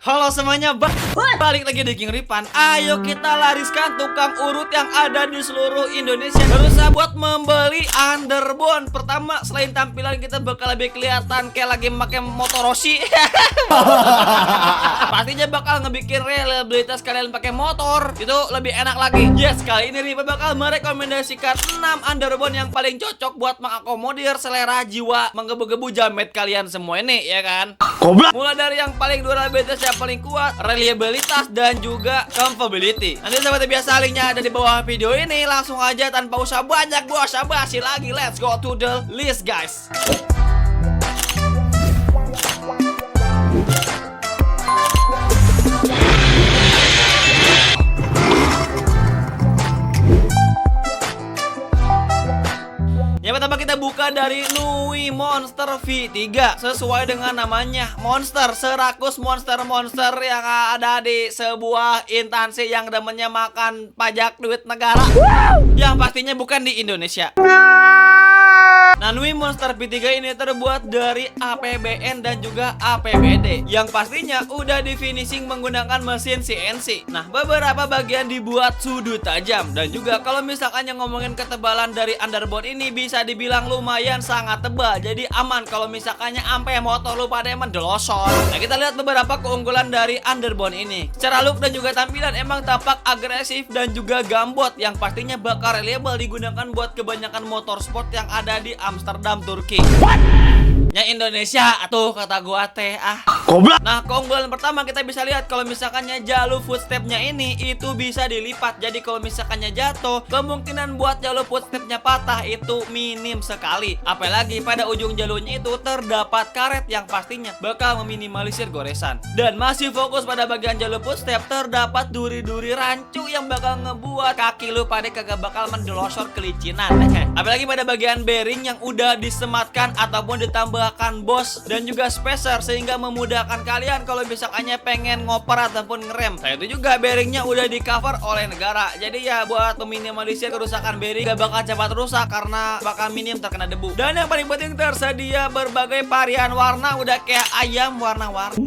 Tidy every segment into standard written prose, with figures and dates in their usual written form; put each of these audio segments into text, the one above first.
Halo semuanya, balik lagi di King Ripan. Ayo kita lariskan tukang urut yang ada di seluruh Indonesia. Berusaha buat membeli underbone. Pertama, selain tampilan kita bakal lebih kelihatan kayak lagi pakai motor Rossi. Pastinya bakal ngebikin reliabilitas kalian pakai motor itu lebih enak lagi. Yes, kali ini Ripan bakal merekomendasikan 6 underbone yang paling cocok buat mengakomodir selera jiwa menggebu-gebu jamet kalian semua ini, ya kan? Mulai dari yang paling durabilitas, yang paling kuat, reliabilitas, dan juga comfortability. Nanti seperti biasa linknya ada di bawah video ini. Langsung aja tanpa usah banyak basa-basi lagi, let's go to the list guys. Yang pertama kita buka dari Nui Monster V3. Sesuai dengan namanya, monster, serakus monster-monster yang ada di sebuah instansi yang namanya makan pajak duit negara. Yang pastinya bukan di Indonesia. Nah, Nui Monster V3 ini terbuat dari APBN dan juga APBD, yang pastinya udah di finishing menggunakan mesin CNC. Nah, beberapa bagian dibuat sudut tajam. Dan juga kalau misalkan yang ngomongin ketebalan dari underbone ini bisa dibilang lumayan sangat tebal. Jadi aman kalau misalkannya ampe motor lu pada mendelosor. Nah, kita lihat beberapa keunggulan dari underbone ini. Secara look dan juga tampilan emang tampak agresif dan juga gambot, yang pastinya bakal reliable digunakan buat kebanyakan motor sport yang ada di Amsterdam, Turki. Ya Indonesia atuh kata gua teh Goblok. Nah, keunggulan pertama kita bisa lihat kalau misalkannya jalur footstepnya ini itu bisa dilipat. Jadi kalau misalkannya jatuh, kemungkinan buat jalur footstepnya patah itu minim sekali. Apalagi pada ujung jalurnya itu terdapat karet yang pastinya bakal meminimalisir goresan. Dan masih fokus pada bagian jalur footstep, terdapat duri-duri rancu yang bakal ngebuat kaki lu pada kagak bakal mendelosor kelicinan. Apalagi pada bagian bearing yang udah disematkan ataupun ditambahkan bos dan juga spacer, sehingga memudahkan kalian kalau misalkannya pengen ngoper ataupun ngerem. Nah, itu juga bearingnya udah di cover oleh negara. Jadi ya buat meminimalisir kerusakan bearing gak bakal cepat rusak karena bakal minim terkena debu. Dan yang paling penting tersedia berbagai varian warna, udah kayak ayam warna-warni.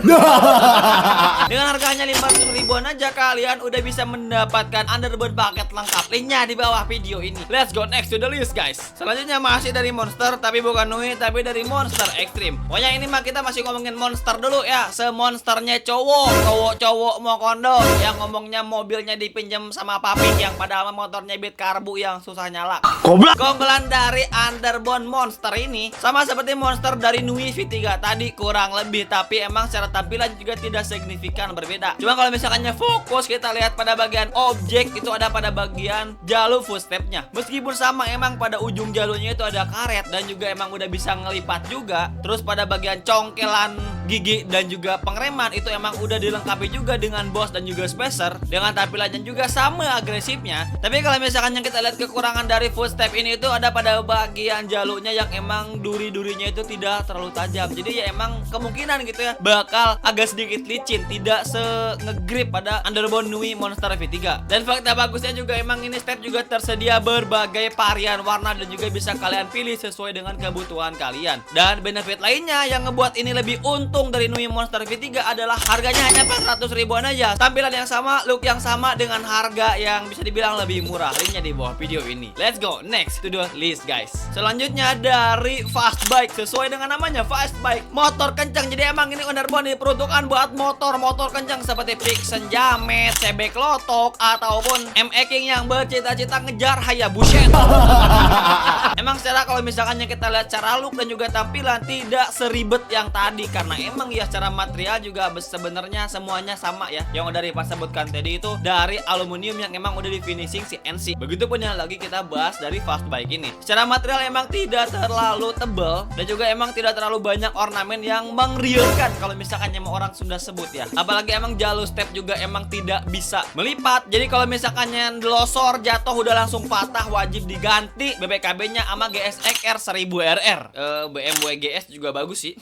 Dengan harganya 500 ribuan aja kalian udah bisa mendapatkan underbone paket lengkap. Linknya di bawah video ini. Let's go next to the list guys. Selanjutnya masih dari Monster, tapi bukan Nui, tapi dari Monster Extreme. Pokoknya ini mah kita masih ngomongin monster dulu ya. Semonsternya cowok mau kondo, yang ngomongnya mobilnya dipinjam sama papi, yang padahal motornya bit karbu yang susah nyala. Keunggulan dari underbone monster ini sama seperti monster dari Nui V3 tadi kurang lebih, tapi emang secara tampilan juga tidak signifikan berbeda. Cuma kalau misalkannya fokus kita lihat pada bagian objek itu ada pada bagian jalur footstepnya. Meskipun sama emang pada ujung jalurnya itu ada karet dan juga emang udah bisa ngelipat juga. Terus pada bagian congkelan gigi dan juga pengereman itu emang udah dilengkapi juga dengan bos dan juga spacer, dengan tampilannya juga sama agresifnya. Tapi kalau misalkan yang kita lihat kekurangan dari footstep ini itu ada pada bagian jalurnya yang emang duri-durinya itu tidak terlalu tajam. Jadi ya emang kemungkinan gitu ya bakal agak sedikit licin, tidak se-ngegrip pada underbone Nui Monster V3. Dan fakta bagusnya juga emang ini step juga tersedia berbagai varian warna dan juga bisa kalian pilih sesuai dengan kebutuhan kalian. Dan benefit lainnya yang ngebuat ini lebih untung dari Nui Monster V3 adalah harganya hanya 400 ribuan aja. Tampilan yang sama, look yang sama, dengan harga yang bisa dibilang lebih murah. Linknya di bawah video ini. Let's go next to the list guys. Selanjutnya dari Fast Bike. Sesuai dengan namanya, Fast Bike, motor kencang. Jadi emang ini underbone diperuntukkan buat motor-motor kencang seperti Vixen Jamet, CB Klotok, ataupun ME King yang bercita-cita ngejar Hayabusa. Emang secara kalau misalkannya kita lihat cara look dan juga tampilan tidak seribet yang tadi, karena emang ya secara material juga sebenarnya semuanya sama ya. Yang udah Ripan sebutkan tadi itu dari aluminium yang emang udah di finishing CNC. Begitupun yang lagi kita bahas dari Fast Bike ini. Secara material emang tidak terlalu tebal dan juga emang tidak terlalu banyak ornamen yang mengriulkan kalau misalkannya mau orang Sunda sebut ya. Apalagi emang jalur step juga emang tidak bisa melipat. Jadi kalau misalkannya delosor jatuh udah langsung patah, wajib diganti BBKB-nya sama GSX R 1000 RR. BMW GS juga bagus sih.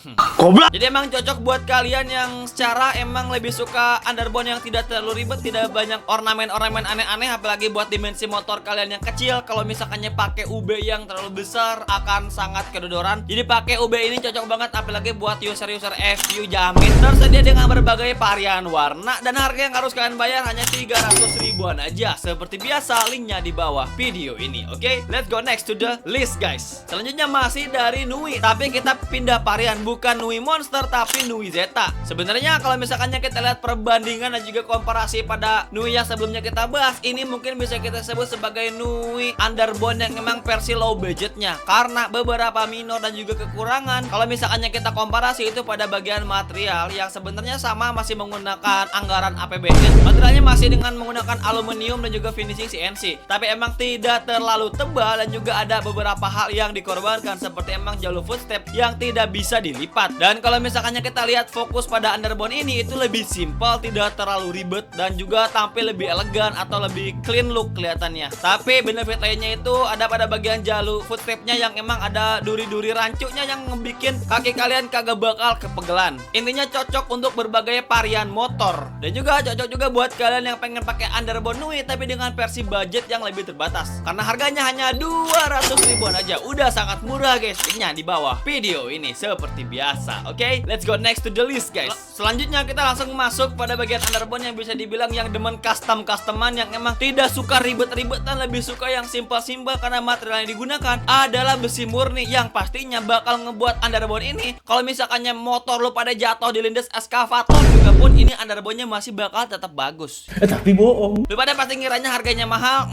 Jadi emang emang cocok buat kalian yang secara emang lebih suka underbone yang tidak terlalu ribet, tidak banyak ornamen-ornamen aneh-aneh, apalagi buat dimensi motor kalian yang kecil. Kalau misalkannya pakai UB yang terlalu besar akan sangat kedodoran. Jadi pakai UB ini cocok banget, apalagi buat user-user FU jamin. Tersedia dengan berbagai varian warna dan harga yang harus kalian bayar hanya 300 ribuan aja. Seperti biasa, linknya di bawah video ini. Oke, let's go next to the list guys. Selanjutnya masih dari Nui, tapi kita pindah varian, bukan Nui Monster tapi Nui Zeta. Sebenarnya kalau misalkannya kita lihat perbandingan dan juga komparasi pada Nui yang sebelumnya kita bahas, ini mungkin bisa kita sebut sebagai Nui underbone yang memang versi low budgetnya, karena beberapa minor dan juga kekurangan. Kalau misalkannya kita komparasi itu pada bagian material yang sebenarnya sama, masih menggunakan anggaran APBN. Materialnya masih dengan menggunakan aluminium dan juga finishing CNC, tapi emang tidak terlalu tebal dan juga ada beberapa hal yang dikorbankan, seperti emang jalur footstep yang tidak bisa dilipat. Dan kalau misalkannya kita lihat fokus pada underbone ini itu lebih simpel, tidak terlalu ribet, dan juga tampil lebih elegan atau lebih clean look kelihatannya. Tapi benefit lainnya itu ada pada bagian jalur footstepnya yang emang ada duri-duri rancunya yang ngebikin kaki kalian kagak bakal kepegelan. Intinya cocok untuk berbagai varian motor, dan juga cocok juga buat kalian yang pengen pakai underbone Nui tapi dengan versi budget yang lebih terbatas, karena harganya hanya 200 ribuan aja. Udah sangat murah guys, linknya di bawah video ini seperti biasa. Oke, let's go next to the list guys. Selanjutnya kita langsung masuk pada bagian underbone yang bisa dibilang yang demen custom-customan, yang emang tidak suka ribet-ribetan, lebih suka yang simpel-simpel, karena material yang digunakan adalah besi murni yang pastinya bakal ngebuat underbone ini kalau misalkannya motor lu pada jatuh di lindes eskavator juga pun ini underbone-nya masih bakal tetap bagus. Tapi bohong. Lu pada pasti ngiranya harganya mahal.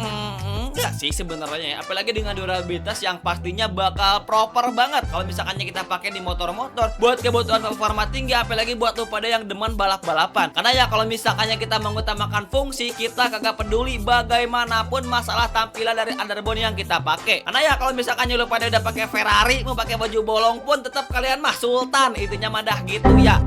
Enggak sih sebenarnya ya, apalagi dengan durabilitas yang pastinya bakal proper banget kalau misalkannya kita pakai di motor-motor buat kebutuhan performa tinggi, apalagi buat lu pada yang demen balap-balapan. Karena ya kalau misalkannya kita mengutamakan fungsi, kita kagak peduli bagaimanapun masalah tampilan dari underbone yang kita pakai. Karena ya kalau misalkannya lu pada udah pakai Ferrari, mau pakai baju bolong pun tetap kalian mah sultan, itunya madah gitu ya.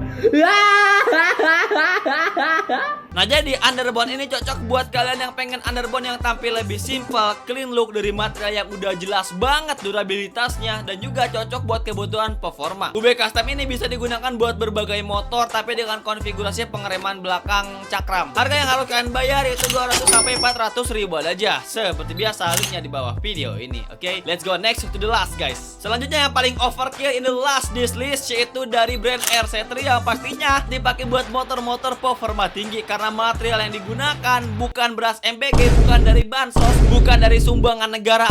Nah jadi underbone ini cocok buat kalian yang pengen underbone yang tampil lebih simple, clean look, dari material yang udah jelas banget durabilitasnya, dan juga cocok buat kebutuhan performa. UB custom ini bisa digunakan buat berbagai motor tapi dengan konfigurasi pengereman belakang cakram. Harga yang harus kalian bayar itu 200 sampai 400 ribuan aja. Seperti biasa, linknya di bawah video ini. Oke, let's go next to the last guys. Selanjutnya yang paling overkill in the last this list yaitu dari brand RC3 yang pastinya dipakai buat motor-motor performa tinggi, karena material yang digunakan bukan beras MPG, bukan dari bansos, bukan dari sumbangan negara,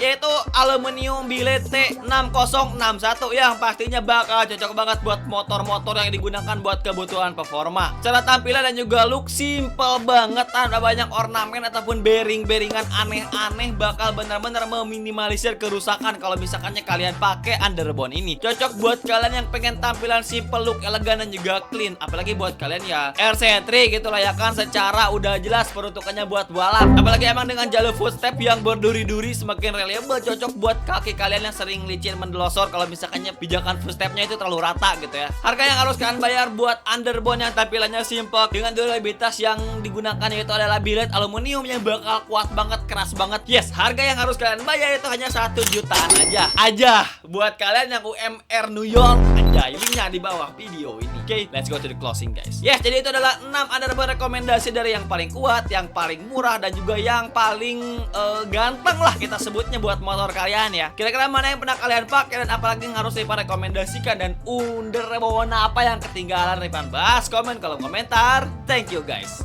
yaitu aluminium billet T6061 yang pastinya bakal cocok banget buat motor-motor yang digunakan buat kebutuhan performa. Cara tampilan dan juga look simple banget, tanpa banyak ornamen ataupun bearing-bearingan aneh-aneh, bakal benar-benar meminimalisir kerusakan kalau misalkannya kalian pakai underbone ini. Cocok buat kalian yang pengen tampilan simple, look elegan dan juga clean, apalagi buat kalian ya RC3 gitu lah ya kan, secara udah jelas peruntukannya buat balap, apalagi emang dengan jalur footstep yang berduri-duri semakin reliable, cocok buat kaki kalian yang sering licin mendelosor kalau misalkannya pijakan footstepnya itu terlalu rata gitu ya. Harga yang harus kalian bayar buat underbone yang tampilannya simple dengan durabilitas yang digunakan yaitu adalah billet aluminium yang bakal kuat banget, keras banget. Yes, harga yang harus kalian bayar itu hanya 1 jutaan aja buat kalian yang UMR New York aja. Linknya di bawah video ini. Oke, let's go to the closing guys. Yes, jadi itu adalah 6 underbone rekomendasi dari yang paling kuat, yang paling murah, dan juga yang paling ganteng lah kita sebutnya buat motor kalian ya. Kira-kira mana yang pernah kalian pakai dan apalagi yang harus Ripan rekomendasikan, dan under warna apa yang ketinggalan Ripan bahas, komen kolom komentar. Thank you guys.